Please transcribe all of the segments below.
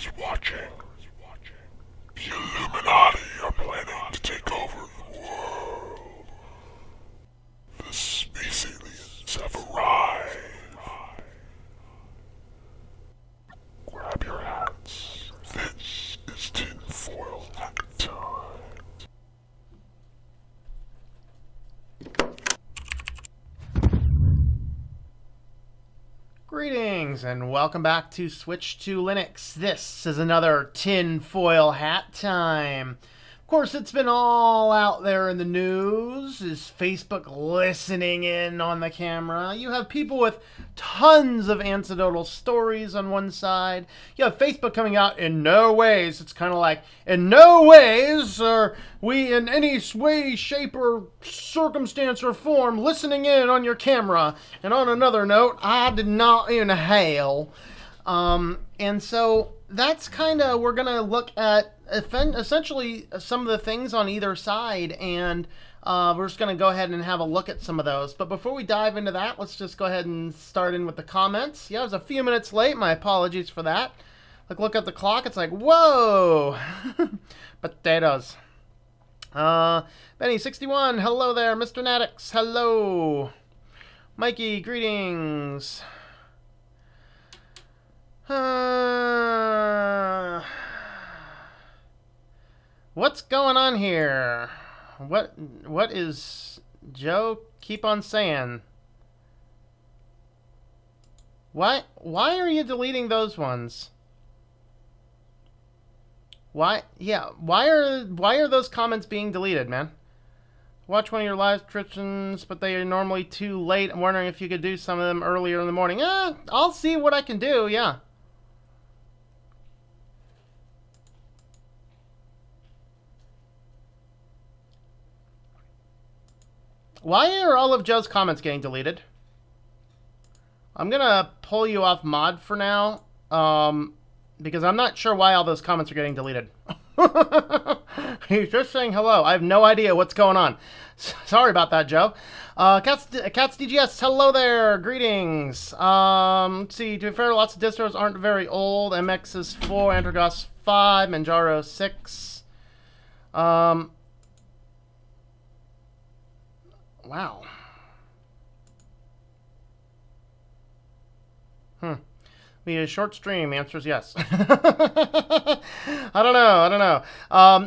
is watching. The Illuminati are planning to take over the world. The space aliens have arrived. Grab your hats. This is tinfoil hat time. Greetings and welcome back to Switch to Linux. This is another tinfoil hat time. Of course, it's been all out there in the news. Is Facebook listening in on the camera? You have people with tons of anecdotal stories on one side. You have Facebook coming out in no ways. It's kind of like, in no ways are we in any way, shape, or circumstance or form listening in on your camera. And on another note, I did not inhale. And so that's kind of, we're going to look at essentially some of the things on either side, and we're just going to go ahead and have a look at some of those. But before we dive into that, let's just go ahead and start in with the comments. Yeah, I was a few minutes late. My apologies for that. Look at the clock. It's like, whoa! Potatoes. Benny61, hello there. Mr. Natix, hello. Mikey, greetings. What's going on here? What is Joe keep on saying? Why are you deleting those ones? Why are those comments being deleted, man? Watch one of your live subscriptions, but they are normally too late. I'm wondering if you could do some of them earlier in the morning. I'll see what I can do, yeah. Why are all of Joe's comments getting deleted? I'm gonna pull you off mod for now, because I'm not sure why all those comments are getting deleted. He's just saying hello. I have no idea what's going on. Sorry about that, Joe. Cats DGS, hello there. Greetings. Let's see. To be fair, lots of distros aren't very old. MX is 4, Antergos 5, Manjaro 6. Wow. Be a short stream. Answer is yes. I don't know.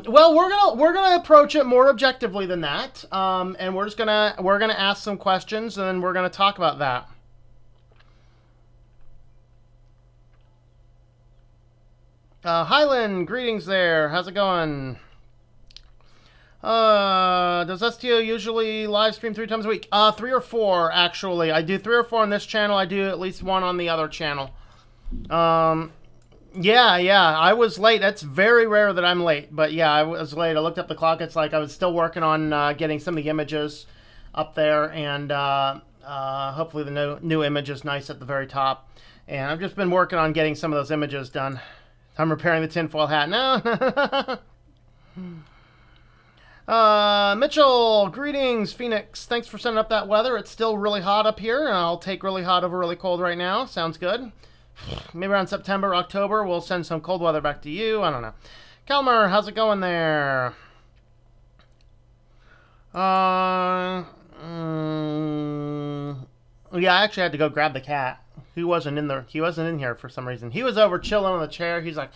Well, we're gonna approach it more objectively than that, and we're gonna ask some questions, and then we're gonna talk about that. Highland, greetings there. How's it going? Does STO usually live stream 3 times a week? 3 or 4, actually. I do 3 or 4 on this channel. I do at least 1 on the other channel. Yeah, I was late. That's very rare that I'm late, but yeah, I was late. I looked up the clock. It's like I was still working on getting some of the images up there, and hopefully the new image is nice at the very top. And I've just been working on getting some of those images done. I'm repairing the tinfoil hat now. Mitchell, greetings. Phoenix, thanks for sending up that weather. It's still really hot up here, and I'll take really hot over really cold right now. Sounds good. Maybe around September, October, we'll send some cold weather back to you. I don't know. Kalmer, how's it going there? Yeah, I actually had to go grab the cat. He wasn't in here for some reason. He was over chilling on the chair. He's like,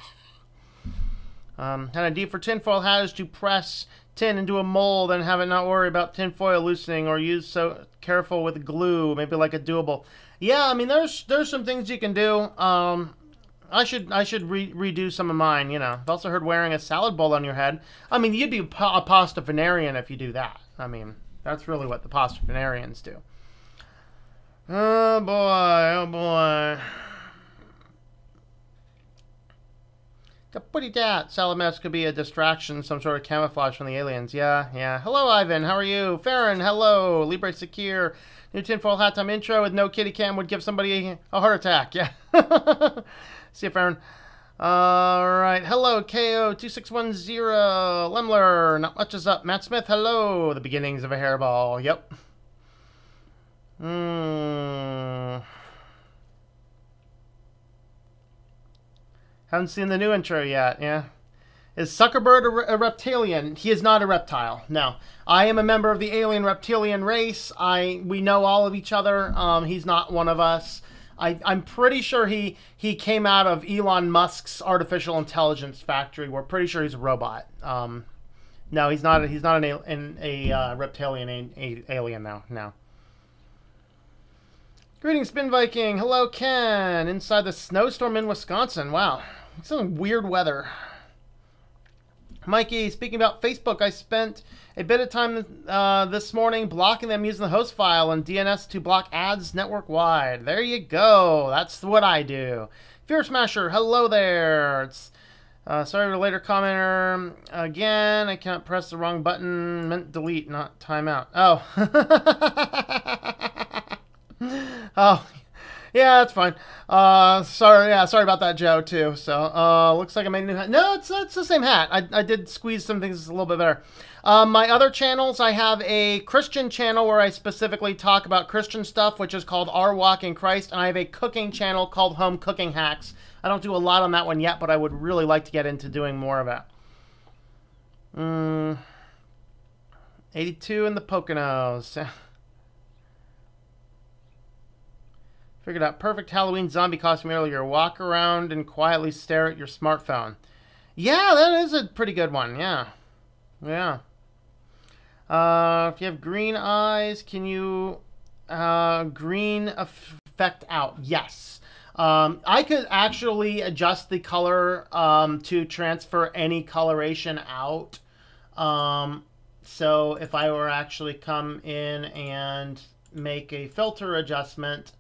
and a D for tinfoil hat is to press tin into a mold and have it not worry about tinfoil loosening, or use so careful with glue, maybe like a doable. Yeah, I mean, there's some things you can do. I should redo some of mine, you know. I've also heard wearing a salad bowl on your head. I mean, you'd be a pastafarian if you do that. I mean, that's really what the pastafarians do. Oh boy. Kaputty dat. Salad mess could be a distraction, some sort of camouflage from the aliens. Yeah. Hello, Ivan. How are you? Farron, hello. Libre Secure. New tinfoil hat time intro with no kitty cam would give somebody a heart attack. Yeah. See you, Farron. Alright. Hello, KO2610. Lemler. Not much is up. Matt Smith, hello. The beginnings of a hairball. Yep. Haven't seen the new intro yet. Yeah. Is Zuckerberg a reptilian? He is not a reptile. No. I am a member of the alien reptilian race. We know all of each other. He's not one of us. I'm pretty sure he came out of Elon Musk's artificial intelligence factory. We're pretty sure he's a robot. No, he's not. He's not a reptilian alien now. No. Greetings, Spin Viking. Hello, Ken. Inside the snowstorm in Wisconsin. Wow, some weird weather. Mikey, speaking about Facebook, I spent a bit of time this morning blocking them using the host file and DNS to block ads network-wide. There you go. That's what I do. Fear Smasher, hello there. It's, sorry for the later commenter. Again, I can't press the wrong button. Meant delete, not timeout. Oh. Oh. Yeah, that's fine. Sorry about that, Joe, too. So, looks like I made a new hat. No, it's the same hat. I did squeeze some things a little bit better. My other channels, I have a Christian channel where I specifically talk about Christian stuff, which is called Our Walk in Christ, and I have a cooking channel called Home Cooking Hacks. I don't do a lot on that one yet, but I would really like to get into doing more of it. 82 in the Poconos. Figured out perfect Halloween zombie costume earlier. Walk around and quietly stare at your smartphone. Yeah, that is a pretty good one. Yeah. Yeah. If you have green eyes, can you green effect out? Yes. I could actually adjust the color to transfer any coloration out. So if I were actually come in and make a filter adjustment,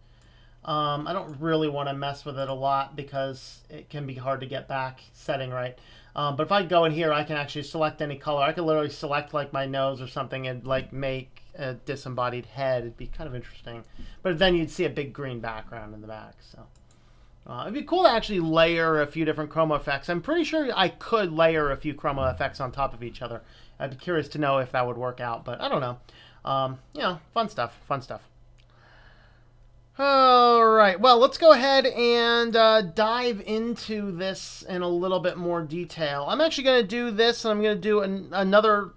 I don't really want to mess with it a lot because it can be hard to get back setting right. But if I go in here, I can actually select any color. I could literally select like my nose or something and like make a disembodied head. It'd be kind of interesting. But then you'd see a big green background in the back. So it'd be cool to actually layer a few different chroma effects. I'm pretty sure I could layer a few chroma effects on top of each other. I'd be curious to know if that would work out, but I don't know. You know, fun stuff, fun stuff. All right, well, let's go ahead and dive into this in a little bit more detail. I'm actually going to do this, and I'm going to do another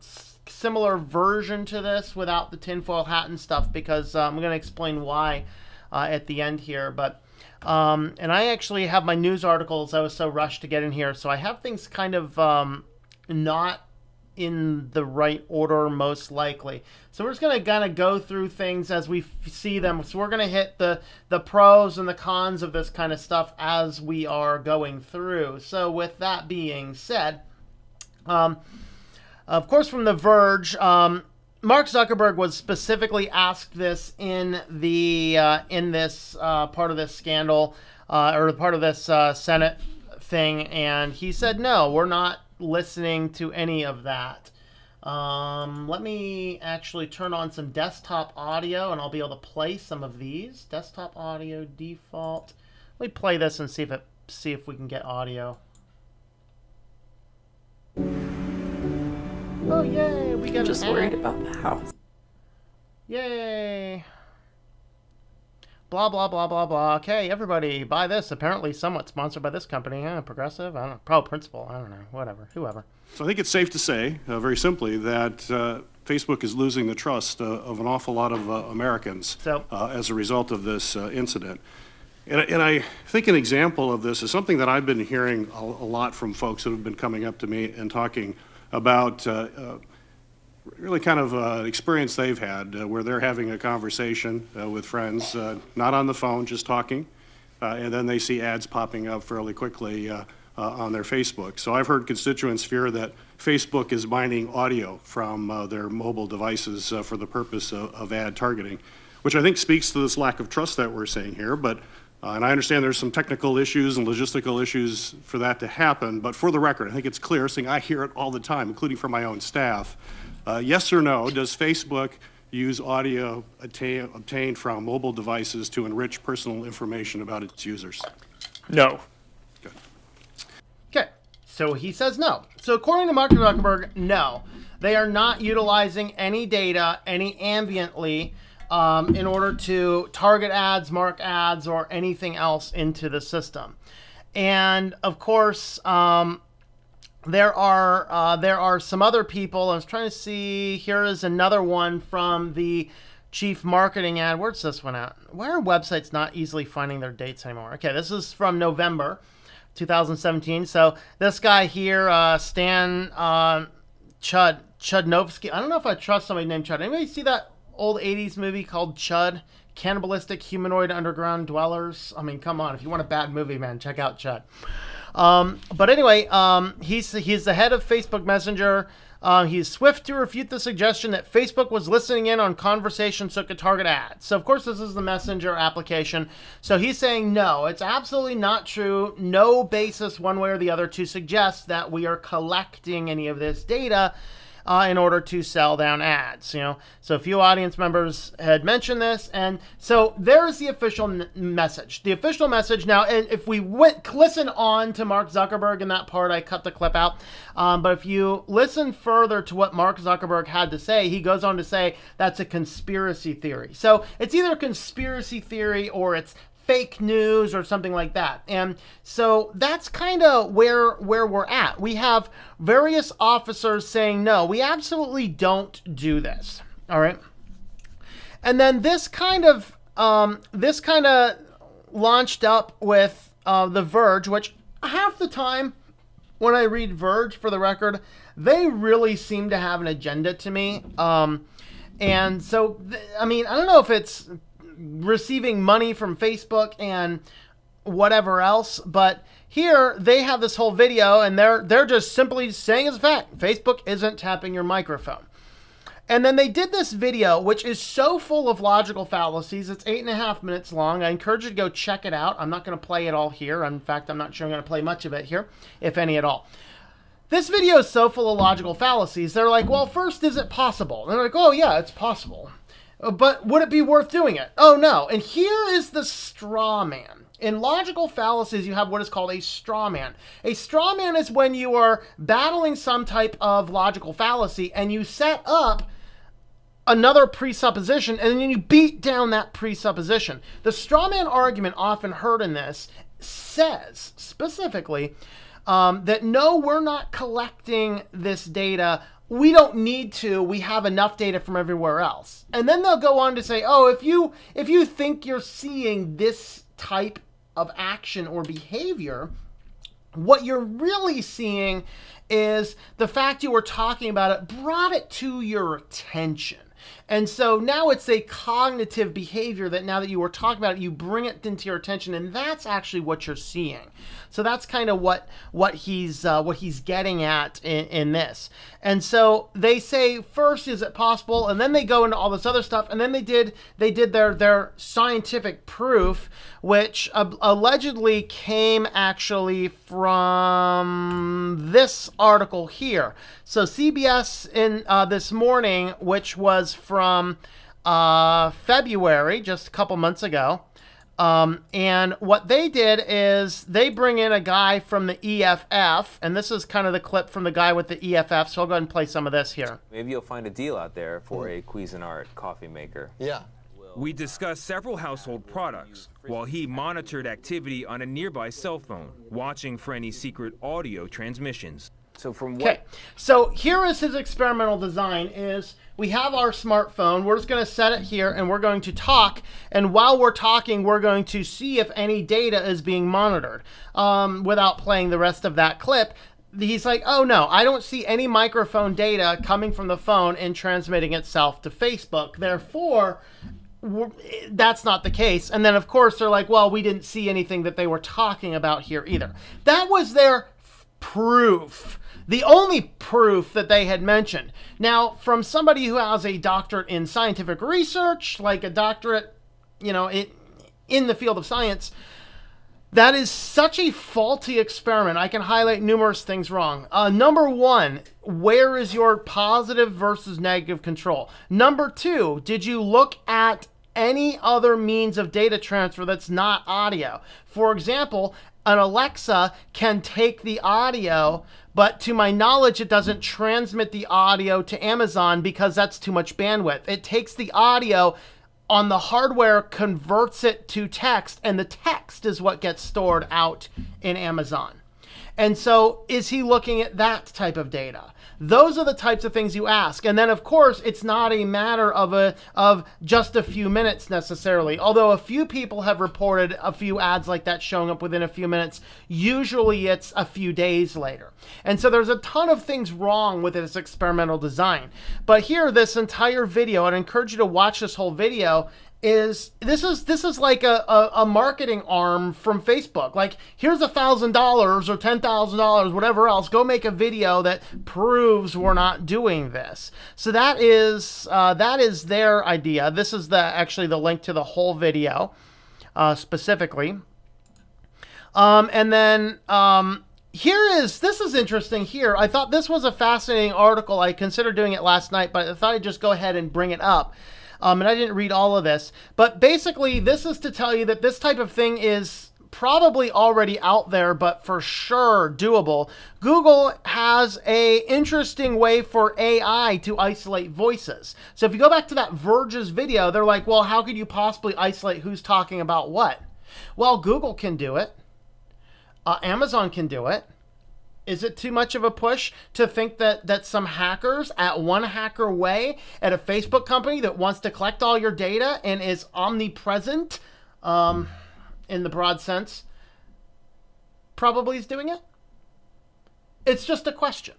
similar version to this without the tinfoil hat and stuff, because I'm going to explain why at the end here. But and I actually have my news articles. I was so rushed to get in here, so I have things kind of not in the right order, most likely. So we're just going to kind of go through things as we see them. So we're going to hit the pros and the cons of this kind of stuff as we are going through. So with that being said, of course, from The Verge, Mark Zuckerberg was specifically asked this in the this part of this scandal or part of this Senate thing, and he said, no, we're not listening to any of that. Let me actually turn on some desktop audio and I'll be able to play some of these. Desktop audio default. Let me play this and see if we can get audio. Oh yay, we got I'm just worried about the house. Yay. Blah, blah, blah, blah, blah. Okay, everybody, buy this. Apparently somewhat sponsored by this company. Progressive? I don't know. Pro Principal. I don't know. Whatever. Whoever. So I think it's safe to say, very simply, that Facebook is losing the trust of an awful lot of Americans as a result of this incident. And I think an example of this is something that I've been hearing a lot from folks that have been coming up to me and talking about really kind of experience they've had where they're having a conversation with friends, not on the phone, just talking, and then they see ads popping up fairly quickly on their Facebook. So I've heard constituents fear that Facebook is mining audio from their mobile devices for the purpose of ad targeting, which I think speaks to this lack of trust that we're seeing here. But and I understand there's some technical issues and logistical issues for that to happen, but for the record, I think it's clear, saying I hear it all the time, including from my own staff. Yes or no, does Facebook use audio obtained from mobile devices to enrich personal information about its users? No. Good. Okay, so he says no. So according to Mark Zuckerberg, no. They are not utilizing any data, any ambiently, in order to target ads, mark ads, or anything else into the system. And of course, there are some other people. I was trying to see. Here is another one from the chief marketing ad. Where's this one at? Why are websites not easily finding their dates anymore? Okay, this is from November 2017. So this guy here, Stan Chudnovsky. I don't know if I trust somebody named Chud. Anybody see that old 80s movie called Chud? Cannibalistic Humanoid Underground Dwellers. I mean, come on. If you want a bad movie, man, check out Chud. But anyway, he's the head of Facebook Messenger. He's swift to refute the suggestion that Facebook was listening in on conversations so it could target ads. So, of course, this is the Messenger application. So he's saying, no, it's absolutely not true. No basis one way or the other to suggest that we are collecting any of this data in order to sell down ads, you know. So a few audience members had mentioned this, and so there's the official message. The official message now, and if we listen on to Mark Zuckerberg in that part, I cut the clip out, but if you listen further to what Mark Zuckerberg had to say, he goes on to say that's a conspiracy theory. So it's either a conspiracy theory or it's fake news or something like that. And so that's kind of where we're at. We have various officers saying, no, we absolutely don't do this. All right. And then this kind of launched up with The Verge, which half the time when I read Verge, for the record, they really seem to have an agenda to me. And so, I mean, I don't know if it's receiving money from Facebook and whatever else, but here they have this whole video and they're just simply saying as a fact, Facebook isn't tapping your microphone. And then they did this video, which is so full of logical fallacies. It's 8.5 minutes long. I encourage you to go check it out. I'm not going to play it all here. In fact, I'm not sure I'm going to play much of it here, if any at all. This video is so full of logical fallacies. They're like, well, first, is it possible? And they're like, oh yeah, it's possible. But would it be worth doing it? Oh, no. And here is the straw man. In logical fallacies, you have what is called a straw man. A straw man is when you are battling some type of logical fallacy and you set up another presupposition and then you beat down that presupposition. The straw man argument often heard in this says specifically that no, we're not collecting this data. We don't need to. We have enough data from everywhere else. And then they'll go on to say, oh, if you think you're seeing this type of action or behavior, what you're really seeing is the fact you were talking about it brought it to your attention. And so now it's a cognitive behavior that now that you were talking about it, you bring it into your attention, and that's actually what you're seeing. So that's kind of what he's getting at in this. And so they say, first, is it possible? And then they go into all this other stuff, and then they did their scientific proof, which allegedly came actually from this article here. So CBS in this morning, which was from February, just a couple months ago. And what they did is they bring in a guy from the EFF, and this is kind of the clip from the guy with the EFF, so I'll go ahead and play some of this here. Maybe you'll find a deal out there for a Cuisinart coffee maker. Yeah. We discussed several household products, while he monitored activity on a nearby cell phone, watching for any secret audio transmissions. So from what... Okay, so here is his experimental design is we have our smartphone. We're just going to set it here and we're going to talk. And while we're talking, we're going to see if any data is being monitored without playing the rest of that clip. He's like, oh no, I don't see any microphone data coming from the phone and transmitting itself to Facebook. Therefore, that's not the case. And then of course they're like, well, we didn't see anything that they were talking about here either. That was their proof. The only proof that they had mentioned. Now, from somebody who has a doctorate in scientific research, like a doctorate, you know, in the field of science, that is such a faulty experiment. I can highlight numerous things wrong. Number one, where is your positive versus negative control? Number two, did you look at any other means of data transfer that's not audio? For example, an Alexa can take the audio, but to my knowledge, it doesn't transmit the audio to Amazon because that's too much bandwidth. It takes the audio on the hardware converts it to text, and the text is what gets stored out in Amazon. And so is he looking at that type of data? Those are the types of things you ask. And then, of course, it's not a matter of just a few minutes necessarily. Although a few people have reported a few ads like that showing up within a few minutes. Usually it's a few days later. And so there's a ton of things wrong with this experimental design. But here, this entire video, I'd encourage you to watch this whole video, this is like a marketing arm from Facebook. Like, here's $1,000 or $10,000, whatever else. Go make a video that proves we're not doing this. So that is their idea. This is actually the link to the whole video specifically. And then this is interesting here. I thought this was a fascinating article. I considered doing it last night, but I thought I'd just go ahead and bring it up. And I didn't read all of this, but basically this is to tell you that this type of thing is probably already out there, but for sure doable. Google has an interesting way for AI to isolate voices. So if you go back to that Verge's video, they're like, well, how could you possibly isolate who's talking about what? Well, Google can do it. Amazon can do it. Is it too much of a push to think that some hackers at one hacker way at a Facebook company that wants to collect all your data and is omnipresent in the broad sense probably is doing it? It's just a question.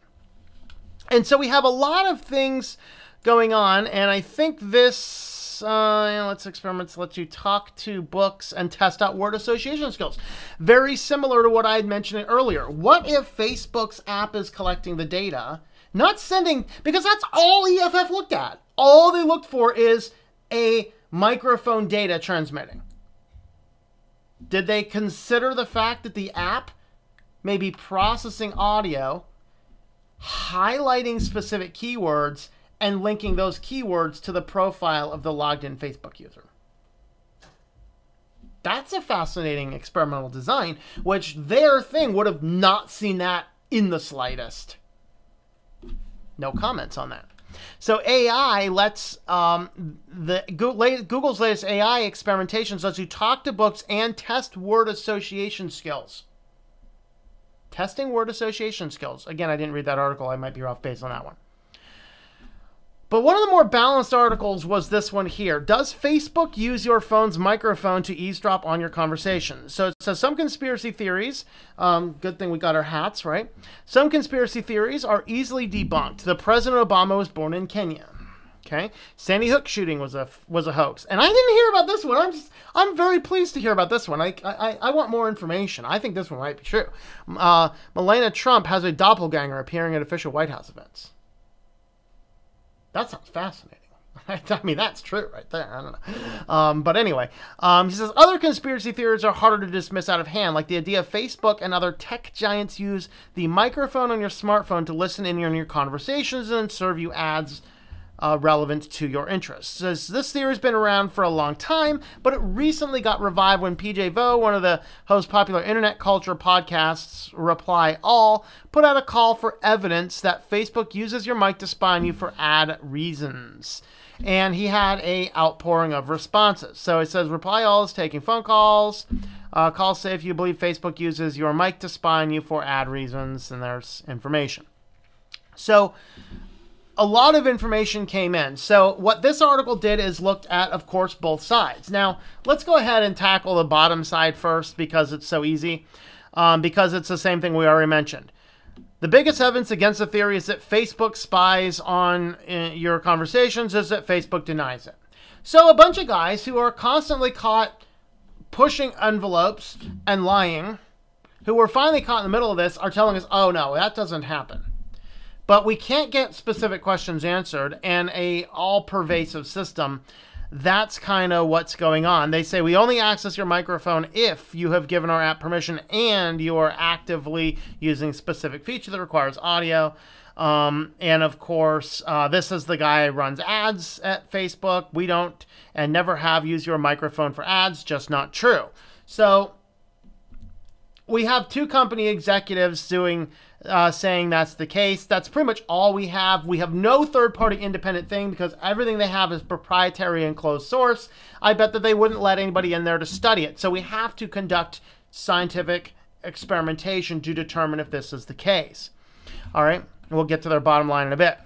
And so we have a lot of things going on, and I think this let's experiment. Let you talk to books and test out word association skills. Very similar to what I had mentioned earlier. What if Facebook's app is collecting the data, not sending, because that's all EFF looked at. All they looked for is a microphone data transmitting. Did they consider the fact that the app may be processing audio, highlighting specific keywords, and linking those keywords to the profile of the logged in Facebook user? That's a fascinating experimental design, which their thing would have not seen that in the slightest. No comments on that. So AI lets, Google's latest AI experimentations lets you talk to books and test word association skills. Testing word association skills. Again, I didn't read that article. I might be off base on that one. But one of the more balanced articles was this one here. Does Facebook use your phone's microphone to eavesdrop on your conversation? So it says some conspiracy theories, good thing we got our hats, right? Some conspiracy theories are easily debunked. The President Obama was born in Kenya. Okay, Sandy Hook shooting was a hoax, and I didn't hear about this one. I'm very pleased to hear about this one. I want more information. I think this one might be true. Melania Trump has a doppelganger appearing at official White House events. That sounds fascinating. I mean, that's true right there. I don't know. But anyway, he says, other conspiracy theories are harder to dismiss out of hand, like the idea of Facebook and other tech giants use the microphone on your smartphone to listen in on your conversations and serve you ads relevant to your interests. Says this theory has been around for a long time, but it recently got revived when PJ Vo, one of the hosts popular internet culture podcasts, Reply All, put out a call for evidence that Facebook uses your mic to spy on you for ad reasons. And he had a outpouring of responses. So it says Reply All is taking phone calls. Calls say if you believe Facebook uses your mic to spy on you for ad reasons, and there's information. So a lot of information came in. So what this article did is looked at, of course, both sides. Now, let's go ahead and tackle the bottom side first because it's so easy, because it's the same thing we already mentioned. The biggest evidence against the theory is that Facebook spies on your conversations is that Facebook denies it. So a bunch of guys who are constantly caught pushing envelopes and lying, who were finally caught in the middle of this, are telling us, oh no, that doesn't happen. But we can't get specific questions answered, and a all-pervasive system, that's kind of what's going on. They say we only access your microphone if you have given our app permission and you are actively using a specific feature that requires audio. And of course, this is the guy who runs ads at Facebook. We don't and never have used your microphone for ads, just not true. So we have two company executives doing saying that's the case. That's pretty much all we have. We have no third-party independent thing because everything they have is proprietary and closed source. I bet that they wouldn't let anybody in there to study it. So we have to conduct scientific experimentation to determine if this is the case. All right, we'll get to their bottom line in a bit.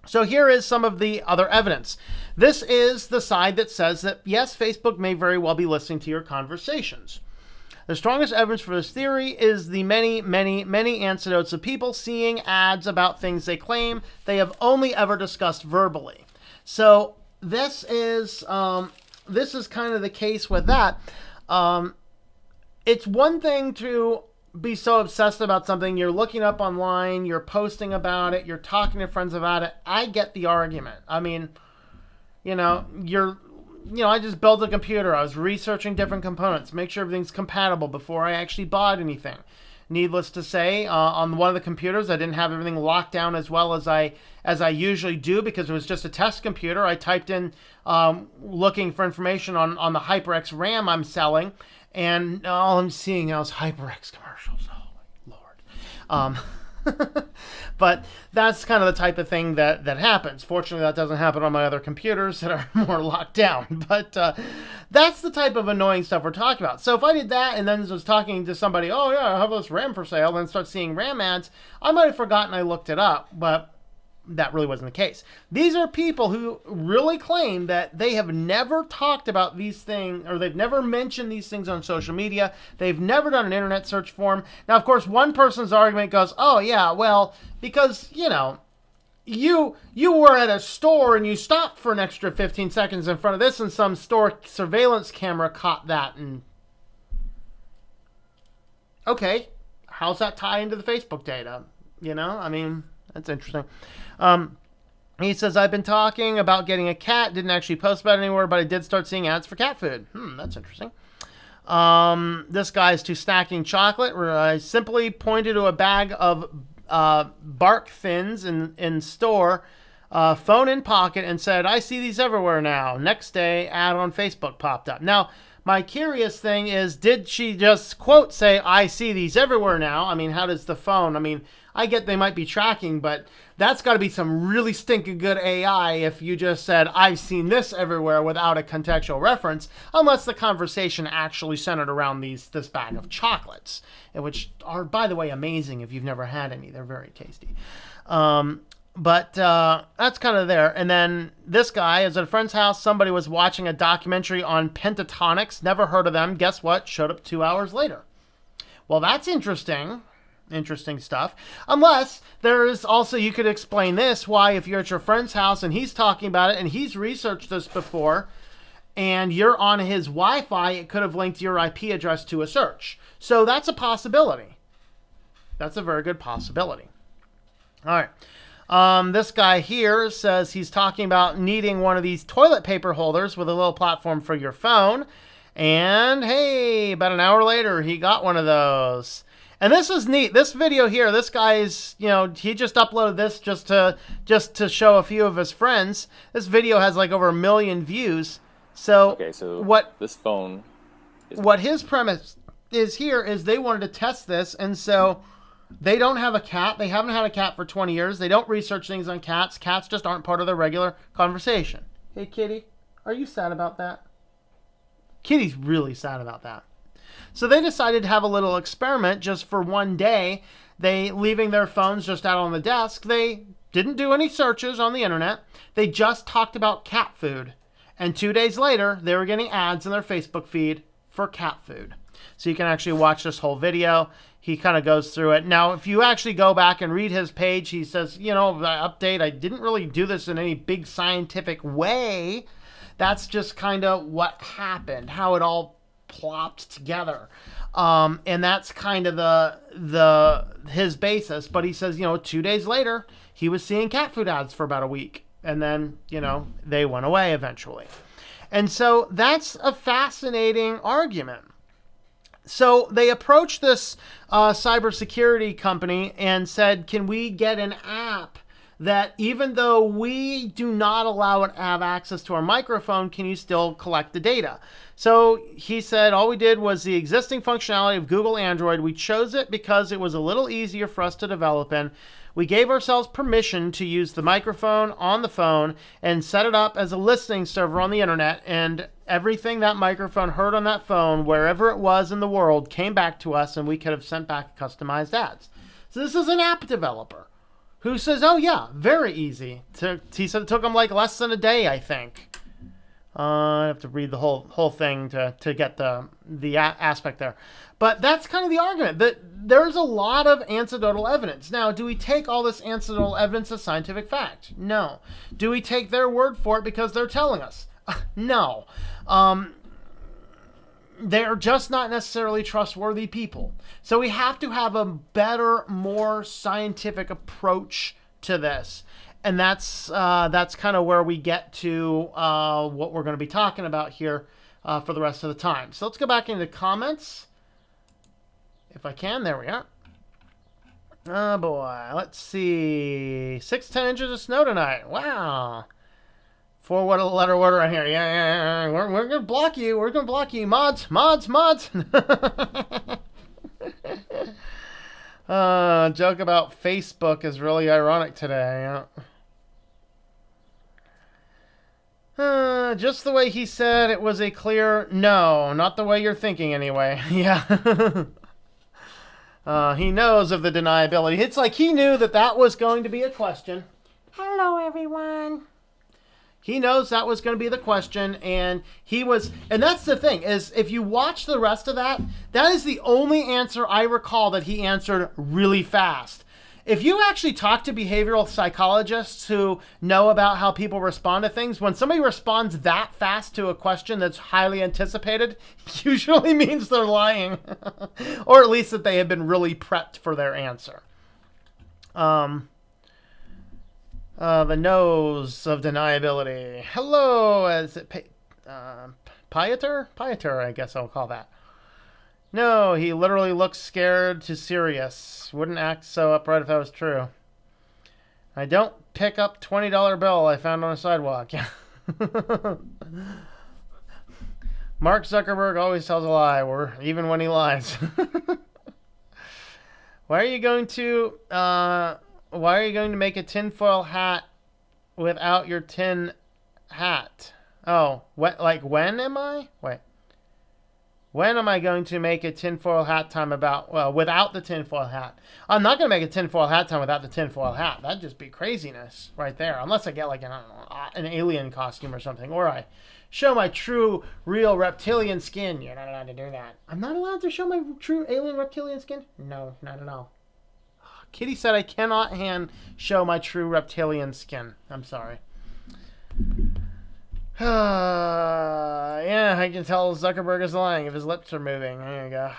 So here is some of the other evidence. This is the side that says that, yes, Facebook may very well be listening to your conversations. The strongest evidence for this theory is the many, many, many anecdotes of people seeing ads about things they claim they have only ever discussed verbally. So this is kind of the case with that. It's one thing to be so obsessed about something. You're looking up online, you're posting about it, you're talking to friends about it. I get the argument. I mean, I just built a computer. I was researching different components, make sure everything's compatible before I actually bought anything. Needless to say, on one of the computers, I didn't have everything locked down as well as I usually do because it was just a test computer. I typed in looking for information on the HyperX RAM I'm selling, and all I'm seeing now is HyperX commercials. Oh, my Lord. But that's kind of the type of thing that happens. Fortunately, that doesn't happen on my other computers that are more locked down. But that's the type of annoying stuff we're talking about. So if I did that and then was talking to somebody, oh yeah, I have this RAM for sale, and start seeing RAM ads, I might have forgotten I looked it up, but that really wasn't the case. These are people who really claim that they have never talked about these things, or they've never mentioned these things on social media. They've never done an internet search for them. Now, of course, one person's argument goes, oh yeah, well, because, you were at a store and you stopped for an extra 15 seconds in front of this and some store surveillance camera caught that. And okay, how's that tie into the Facebook data? I mean, that's interesting. He says, I've been talking about getting a cat. Didn't actually post about it anywhere, but I did start seeing ads for cat food. That's interesting. This guy's to snacking chocolate, where I simply pointed to a bag of bark thins in store, phone in pocket, and said, I see these everywhere now. Next day, ad on Facebook popped up. Now, my curious thing is, did she just, quote, say, I see these everywhere now? I mean, how does the phone, I get they might be tracking, but that's got to be some really stinking good AI if you just said, I've seen this everywhere without a contextual reference, unless the conversation actually centered around this bag of chocolates, which are, by the way, amazing if you've never had any. They're very tasty. But that's kind of there. And then this guy is at a friend's house. Somebody was watching a documentary on pentatonics. Never heard of them. Guess what? Showed up 2 hours later. Well, that's interesting. Interesting stuff. Unless there is also, you could explain this, why if you're at your friend's house and he's talking about it and he's researched this before and you're on his Wi-Fi, it could have linked your IP address to a search. So that's a possibility. That's a very good possibility. All right. This guy here says he's talking about needing one of these toilet paper holders with a little platform for your phone. And hey, about an hour later, he got one of those. And this is neat. This video here, this guy's, he just uploaded this just to show a few of his friends. This video has like over 1 million views. So, okay, so what this phone is, what his premise is here is they wanted to test this, and so they don't have a cat. They haven't had a cat for 20 years. They don't research things on cats. Cats just aren't part of their regular conversation. Hey, kitty, are you sad about that? Kitty's really sad about that. So they decided to have a little experiment just for one day. They, leaving their phones just out on the desk, they didn't do any searches on the internet. They just talked about cat food. And 2 days later, they were getting ads in their Facebook feed for cat food. So you can actually watch this whole video. He kind of goes through it. Now, if you actually go back and read his page, he says, update, I didn't really do this in any big scientific way. That's just kind of what happened, how it all plopped together. And that's kind of his basis. But he says, 2 days later, he was seeing cat food ads for about a week. And then, they went away eventually. And so that's a fascinating argument. So they approached this cybersecurity company and said, can we get an app that even though we do not allow it to have access to our microphone, can you still collect the data? So he said, all we did was the existing functionality of Google Android. We chose it because it was a little easier for us to develop in. We gave ourselves permission to use the microphone on the phone and set it up as a listening server on the internet, and everything that microphone heard on that phone, wherever it was in the world, came back to us, and we could have sent back customized ads. So this is an app developer who says, oh yeah, very easy. He said it took him like less than a day, I think. I have to read the whole thing to get the aspect there. But that's kind of the argument, that there's a lot of anecdotal evidence. Now, do we take all this anecdotal evidence as scientific fact? No. Do we take their word for it because they're telling us? No. They're just not necessarily trustworthy people. So we have to have a better, more scientific approach to this. And that's kind of where we get to what we're going to be talking about here for the rest of the time. So let's go back into the comments. If I can, there we are. Oh boy, let's see. 6-10 inches of snow tonight. Wow. 4-letter word right here. Yeah. We're gonna block you. We're gonna block you. Mods. Joke about Facebook is really ironic today. Just the way he said it was a clear no, not the way you're thinking anyway. Yeah. He knows of the deniability. It's like he knew that was going to be a question. Hello, everyone. He knows that was going to be the question, and and that's the thing, is if you watch the rest of that is the only answer I recall that he answered really fast. If you actually talk to behavioral psychologists who know about how people respond to things, when somebody responds that fast to a question that's highly anticipated, usually means they're lying. Or at least that they have been really prepped for their answer. The nose of deniability. Hello, is it Pieter? Pieter, I guess I'll call that. No, he literally looks scared to serious. Wouldn't act so upright if that was true. I don't pick up $20 bill I found on a sidewalk. Mark Zuckerberg always tells a lie, even when he lies. Why are you going to make a tinfoil hat without your tin hat? Oh, when am I? Wait. When am I going to make a tinfoil hat time without the tinfoil hat? I'm not going to make a tinfoil hat time without the tinfoil hat. That'd just be craziness right there. Unless I get like an alien costume or something. Or I show my true, real reptilian skin. You're not allowed to do that. I'm not allowed to show my true alien reptilian skin? No, not at all. Kitty said I cannot show my true reptilian skin. I'm sorry. Yeah, I can tell Zuckerberg is lying if his lips are moving. There you go.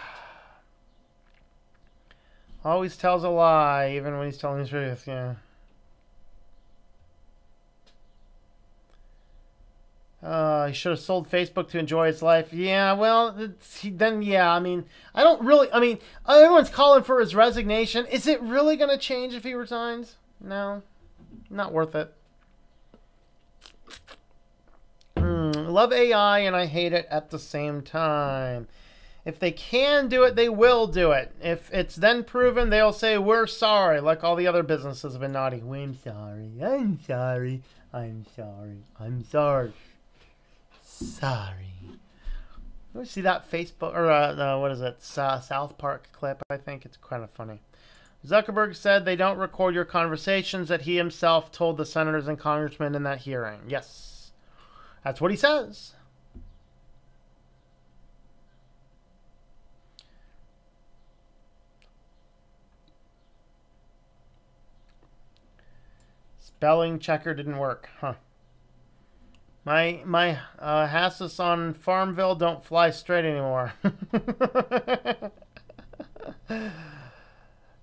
Always tells a lie, even when he's telling the truth. Yeah. He should have sold Facebook to enjoy his life. Yeah, well, I mean, everyone's calling for his resignation. Is it really going to change if he resigns? No, not worth it. Love AI and I hate it at the same time. If they can do it, they will do it. If it's then proven, they'll say, we're sorry, like all the other businesses have been naughty. I'm sorry. I'm sorry. I'm sorry. I'm sorry. Sorry. You see that Facebook, or what is it, South Park clip? I think it's kind of funny. Zuckerberg said they don't record your conversations that he himself told the senators and congressmen in that hearing. Yes. That's what he says. Spelling checker didn't work, huh? My hasses on Farmville don't fly straight anymore.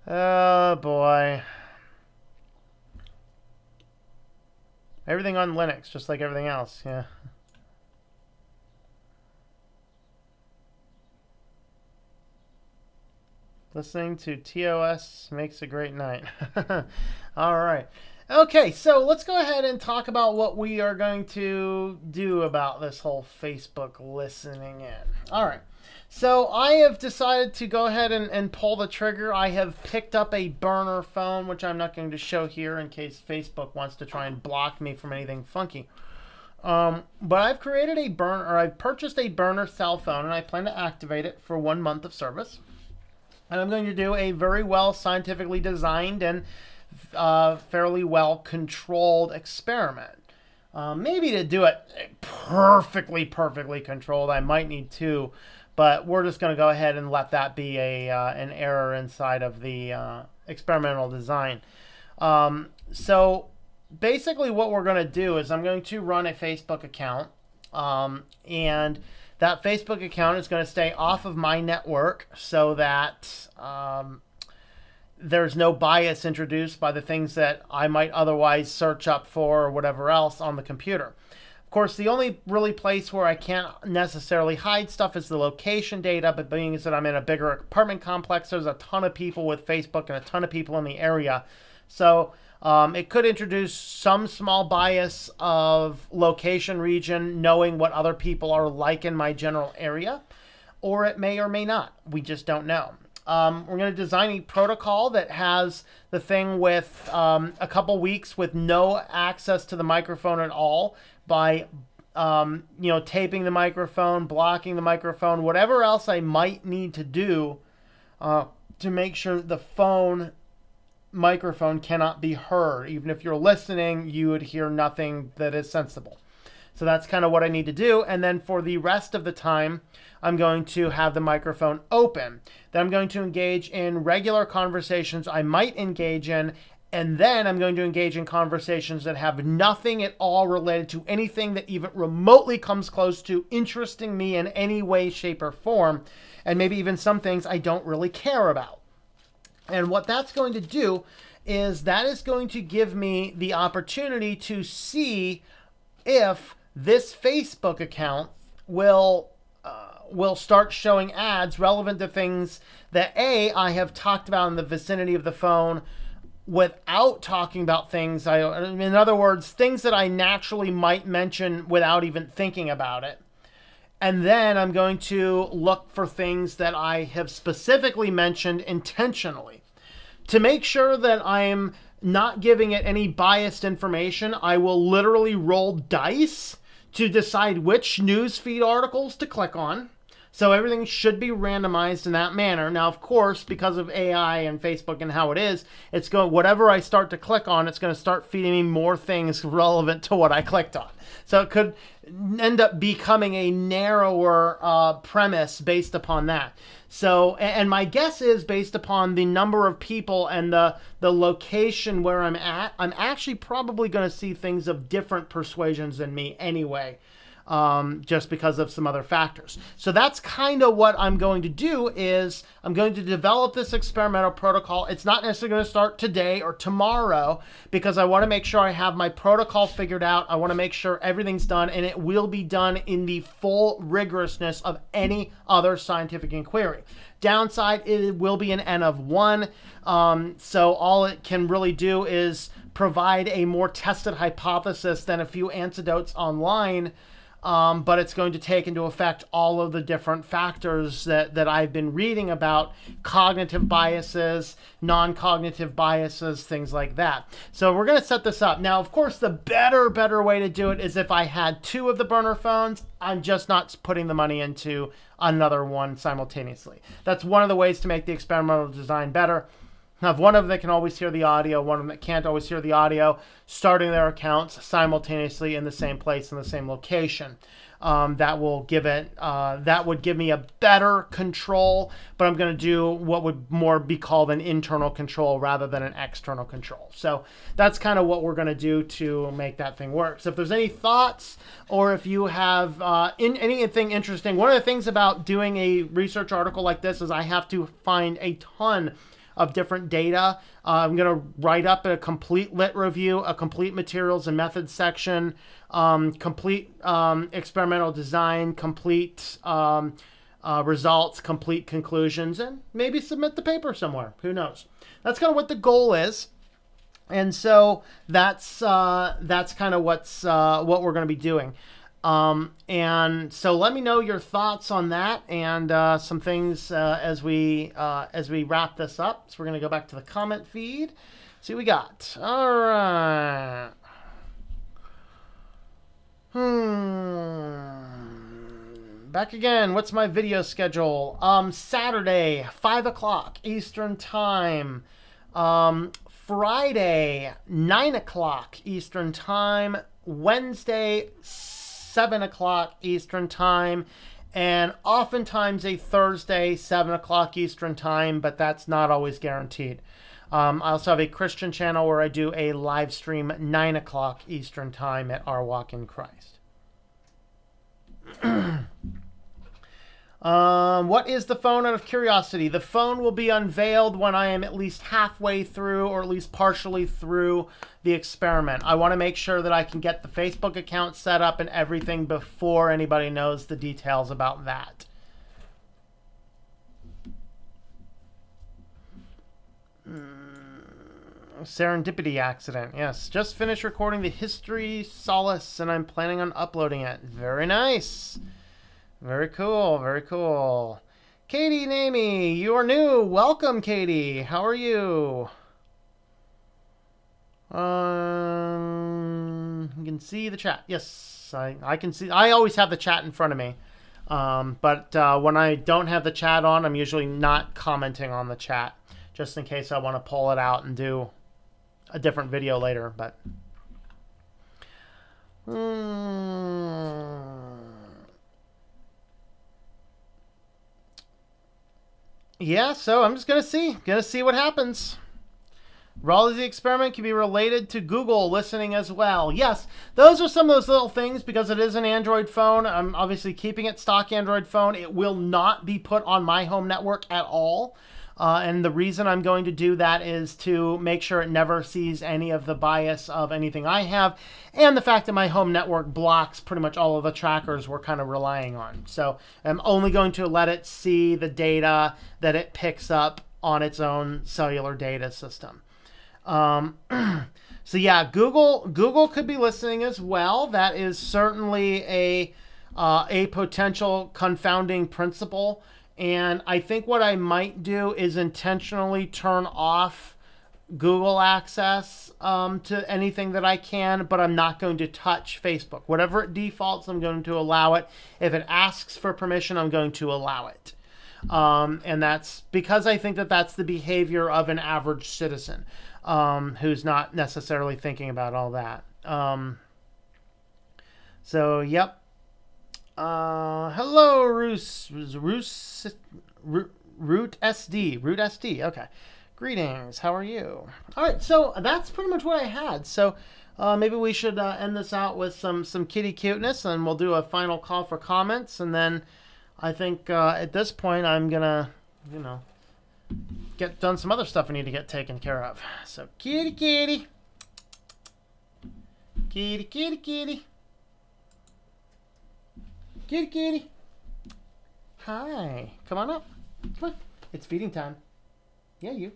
Oh boy. Everything on Linux, just like everything else, yeah. Listening to TOS makes a great night. All right. Okay, so let's go ahead and talk about what we are going to do about this whole Facebook listening in. All right. So I have decided to go ahead and pull the trigger. I have picked up a burner phone, which I'm not going to show here in case Facebook wants to try and block me from anything funky. But I've created a burner, or I've purchased a burner cell phone, and I plan to activate it for 1 month of service. And I'm going to do a very well scientifically designed and fairly well controlled experiment. Maybe to do it perfectly controlled, I might need two, but we're just going to go ahead and let that be an error inside of the experimental design. So basically what we're going to do is I'm going to run a Facebook account, and that Facebook account is going to stay off of my network so that there's no bias introduced by the things that I might otherwise search up for or whatever else on the computer. Of course, the only really place where I can't necessarily hide stuff is the location data, but being that I'm in a bigger apartment complex, there's a ton of people with Facebook and a ton of people in the area. So it could introduce some small bias of location region, knowing what other people are like in my general area, or it may or may not. We just don't know. We're going to design a protocol that has the thing with a couple weeks with no access to the microphone at all by, taping the microphone, blocking the microphone, whatever else I might need to do to make sure the phone microphone cannot be heard. Even if you're listening, you would hear nothing that is sensible. So that's kind of what I need to do. And then for the rest of the time, I'm going to have the microphone open. Then I'm going to engage in regular conversations I might engage in. And then I'm going to engage in conversations that have nothing at all related to anything that even remotely comes close to interesting me in any way, shape, or form. And maybe even some things I don't really care about. And what that's going to do is that is going to give me the opportunity to see if this Facebook account will start showing ads relevant to things that I have talked about in the vicinity of the phone without talking about things. In other words, things that I naturally might mention without even thinking about it. And then I'm going to look for things that I have specifically mentioned intentionally. To make sure that I'm not giving it any biased information, I will literally roll dice to decide which newsfeed articles to click on. So everything should be randomized in that manner. Now, of course, because of AI and Facebook and how it is, it's going, whatever I start to click on, it's going to start feeding me more things relevant to what I clicked on. So it could end up becoming a narrower premise based upon that. So, and my guess is based upon the number of people and the location where I'm at, I'm actually probably going to see things of different persuasions than me anyway. Just because of some other factors. So that's kind of what I'm going to do is I'm going to develop this experimental protocol. It's not necessarily going to start today or tomorrow because I want to make sure I have my protocol figured out. I want to make sure everything's done, and it will be done in the full rigorousness of any other scientific inquiry. Downside, it will be an N of 1. So all it can really do is provide a more tested hypothesis than a few anecdotes online. But it's going to take into effect all of the different factors that I've been reading about, cognitive biases, non-cognitive biases, things like that. So we're going to set this up. Now, of course, the better way to do it is if I had 2 of the burner phones. I'm just not putting the money into another one simultaneously. That's one of the ways to make the experimental design better. Have one of them that can always hear the audio, one of them that can't always hear the audio, starting their accounts simultaneously in the same place, in the same location. That will give it, that would give me a better control, but I'm going to do what would more be called an internal control rather than an external control. So that's kind of what we're going to do to make that thing work. So if there's any thoughts or if you have anything interesting, one of the things about doing a research article like this is I have to find a ton of different data. I'm going to write up a complete lit review, a complete materials and methods section, complete experimental design, complete results, complete conclusions, and maybe submit the paper somewhere. Who knows? That's kind of what the goal is. And so that's kind of what we're going to be doing. And so let me know your thoughts on that and some things as we wrap this up. So we're going to go back to the comment feed. See what we got. All right. Back again. What's my video schedule? Saturday, 5 o'clock Eastern Time. Friday, 9 o'clock Eastern Time. Wednesday, 7 o'clock Eastern Time. And oftentimes a Thursday, 7 o'clock Eastern Time, but that's not always guaranteed. I also have a Christian channel where I do a live stream 9 o'clock Eastern Time at Our Walk in Christ. What is the phone, out of curiosity? The phone will be unveiled when I am at least halfway through or at least partially through the experiment. I want to make sure that I can get the Facebook account set up and everything before anybody knows the details about that. Serendipity accident. Yes, just finished recording the History Solace and I'm planning on uploading it. Very nice. Very cool. Very cool. Katie Namey, you are new. Welcome, Katie. How are you? You can see the chat. Yes, I can see. I always have the chat in front of me. But when I don't have the chat on, I'm usually not commenting on the chat, just in case I want to pull it out and do a different video later. But yeah, so I'm just gonna see what happens. Raleigh, the experiment can be related to Google listening as well. Yes, those are some of those little things because it is an Android phone. I'm obviously keeping it stock Android phone. It will not be put on my home network at all. And the reason I'm going to do that is to make sure it never sees any of the bias of anything I have, and the fact that my home network blocks pretty much all of the trackers we're kind of relying on. So I'm only going to let it see the data that it picks up on its own cellular data system. So yeah, Google could be listening as well. That is certainly a potential confounding principle. And I think what I might do is intentionally turn off Google access to anything that I can, but I'm not going to touch Facebook. Whatever it defaults, I'm going to allow it. If it asks for permission, I'm going to allow it. And that's because I think that that's the behavior of an average citizen who's not necessarily thinking about all that. So, yep. Hello, Root SD. Okay. Greetings. How are you? All right. So that's pretty much what I had. So maybe we should end this out with some kitty cuteness, and we'll do a final call for comments. And then I think at this point I'm gonna, get done some other stuff I need to get taken care of. So kitty, kitty, kitty, kitty, kitty. Kitty, kitty. Hi. Come on up. Come on. It's feeding time. Yeah, you.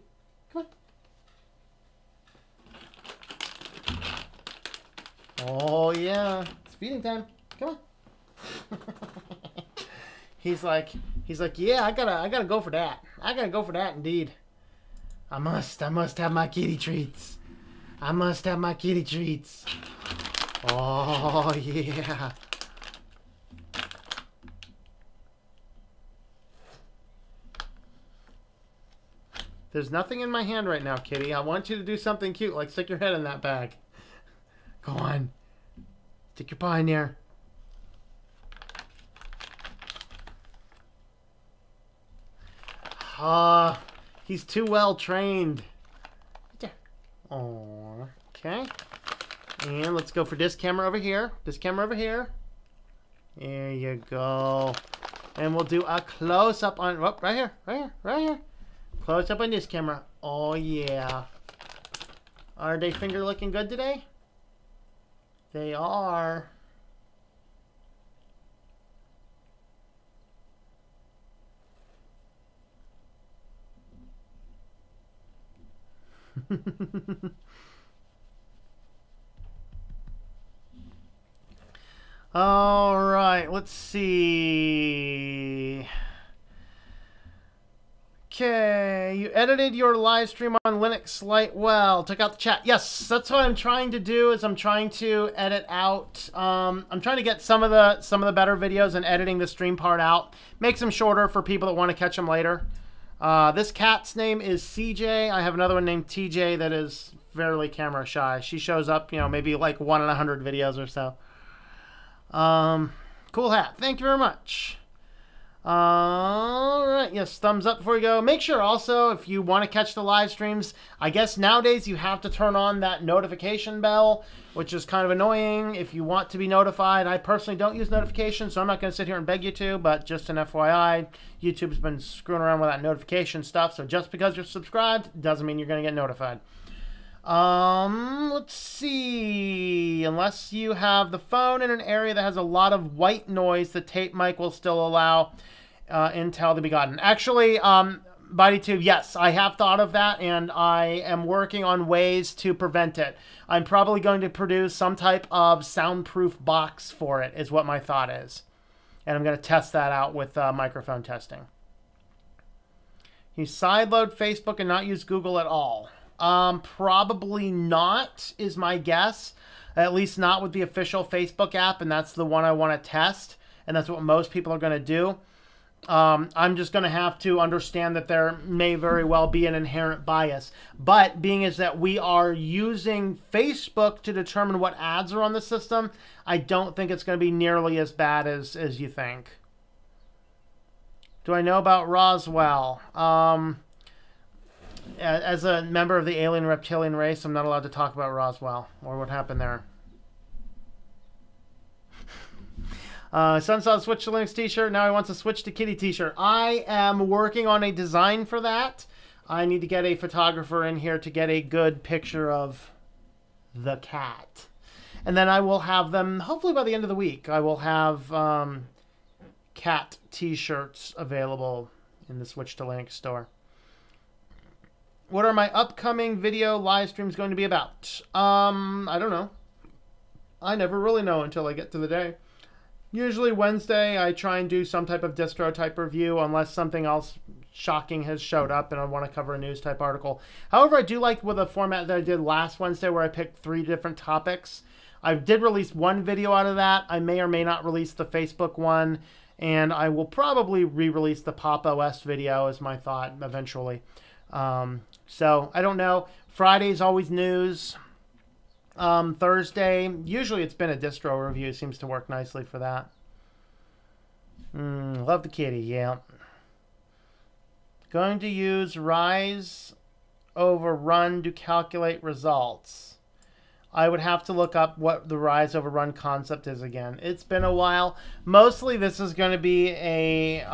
Come on. Oh, yeah. It's feeding time. Come on. He's like, yeah, I gotta go for that. I gotta go for that indeed. I must have my kitty treats. I must have my kitty treats. Oh, yeah. There's nothing in my hand right now, kitty. I want you to do something cute, like stick your head in that bag. Go on. Stick your paw in there. He's too well trained. Oh, okay. And let's go for this camera over here. This camera over here. There you go. And we'll do a close-up on... Oh, right here, right here, right here. Close up on this camera. Oh, yeah. Are they finger looking good today? They are. All right, let's see. Okay, you edited your live stream on Linux Lite well. Took out the chat. Yes, that's what I'm trying to do. Is I'm trying to edit out. I'm trying to get some of the better videos and editing the stream part out. Makes them shorter for people that want to catch them later. This cat's name is CJ. I have another one named TJ that is fairly camera shy. She shows up, you know, maybe like 1 in 100 videos or so. Cool hat. Thank you very much. All right. Yes, thumbs up before you go. Make sure also, if you want to catch the live streams, I guess nowadays you have to turn on that notification bell, which is kind of annoying if you want to be notified. I personally don't use notifications, so I'm not going to sit here and beg you to, but just an FYI, YouTube's been screwing around with that notification stuff, so just because you're subscribed doesn't mean you're going to get notified. Let's see. Unless you have the phone in an area that has a lot of white noise, the tape mic will still allow intel to be gotten. Actually, BuddyTube, yes, I have thought of that, and I am working on ways to prevent it. I'm probably going to produce some type of soundproof box for it, is what my thought is. And I'm going to test that out with microphone testing. You sideload Facebook and not use Google at all. Probably not, is my guess. At least not with the official Facebook app, and that's the one I want to test, and that's what most people are going to do. I'm just going to have to understand that there may very well be an inherent bias. But being is that we are using Facebook to determine what ads are on the system, I don't think it's going to be nearly as bad as you think. Do I know about Roswell? As a member of the alien reptilian race, I'm not allowed to talk about Roswell or what happened there. Son saw the Switch to Linux t-shirt. Now he wants to switch to Kitty t-shirt. I am working on a design for that. I need to get a photographer in here to get a good picture of the cat. And then I will have them, hopefully by the end of the week, I will have cat t-shirts available in the Switch to Linux store. What are my upcoming video live streams going to be about? I don't know. I never really know until I get to the day. Usually Wednesday, I try and do some type of distro type review unless something else shocking has showed up and I want to cover a news type article. However, I do like with the format that I did last Wednesday where I picked 3 different topics. I did release one video out of that. I may or may not release the Facebook one, and I will re-release the Pop OS video is my thought eventually. So I don't know. Friday's always news. Thursday, usually it's been a distro review. Seems to work nicely for that. Love the kitty, yeah. Going to use rise over run to calculate results. I would have to look up what the rise over run concept is again. It's been a while. Mostly this is going to be a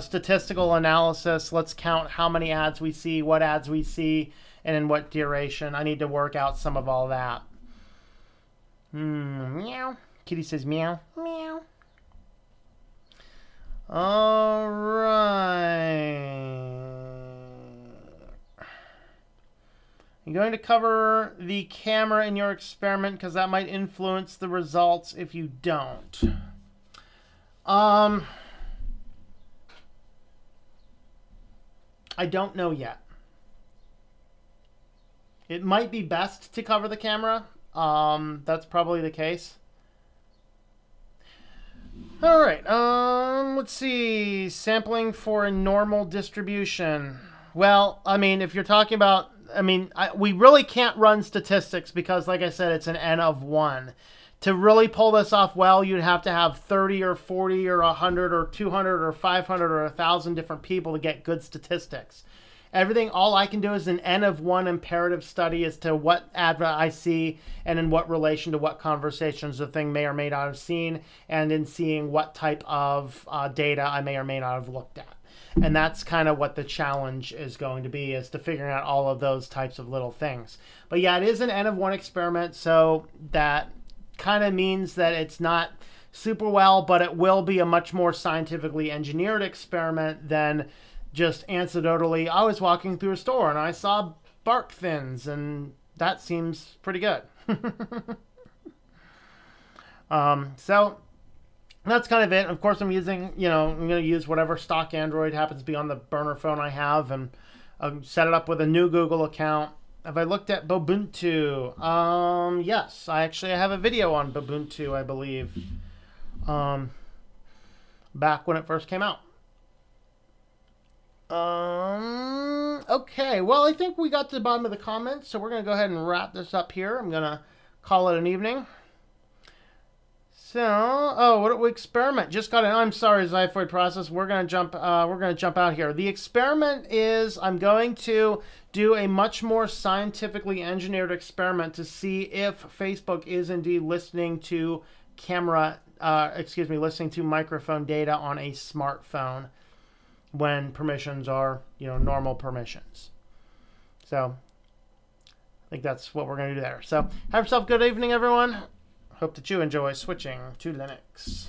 statistical analysis. Let's count how many ads we see, what ads we see, and in what duration. I need to work out some of all that. Meow. Kitty says meow. Meow. All right. I'm going to cover the camera in your experiment because that might influence the results if you don't. I don't know yet. It might be best to cover the camera. That's probably the case. All right. Let's see. Sampling for a normal distribution. Well, I mean, if you're talking about, we really can't run statistics because, like I said, it's an N of 1. To really pull this off well, you'd have to have 30 or 40 or 100 or 200 or 500 or 1,000 different people to get good statistics. All I can do is an N of 1 imperative study as to what advert I see and in what relation to what conversations the thing may or may not have seen, and in seeing what type of data I may or may not have looked at. And that's kind of what the challenge is going to be, is to figuring out all of those types of little things. But yeah, it is an N of 1 experiment, so that kind of means that it's not super well, but it will be a much more scientifically engineered experiment than just anecdotally, I was walking through a store and I saw bark fins, and that seems pretty good. So that's kind of it. Of course, I'm using, I'm going to use whatever stock Android happens to be on the burner phone I have, and I'll set it up with a new Google account. Have I looked at Ubuntu? Yes, I have a video on Ubuntu, I believe, back when it first came out. Okay, well, I think we got to the bottom of the comments, so we're going to go ahead and wrap this up here. I'm going to call it an evening. So, what did we experiment? Just got in. I'm sorry, xiphoid process. We're gonna jump out here. The experiment is I'm going to do a much more scientifically engineered experiment to see if Facebook is indeed listening to listening to microphone data on a smartphone when permissions are, normal permissions. So, I think that's what we're gonna do there. So, have yourself a good evening, everyone. Hope that you enjoy switching to Linux.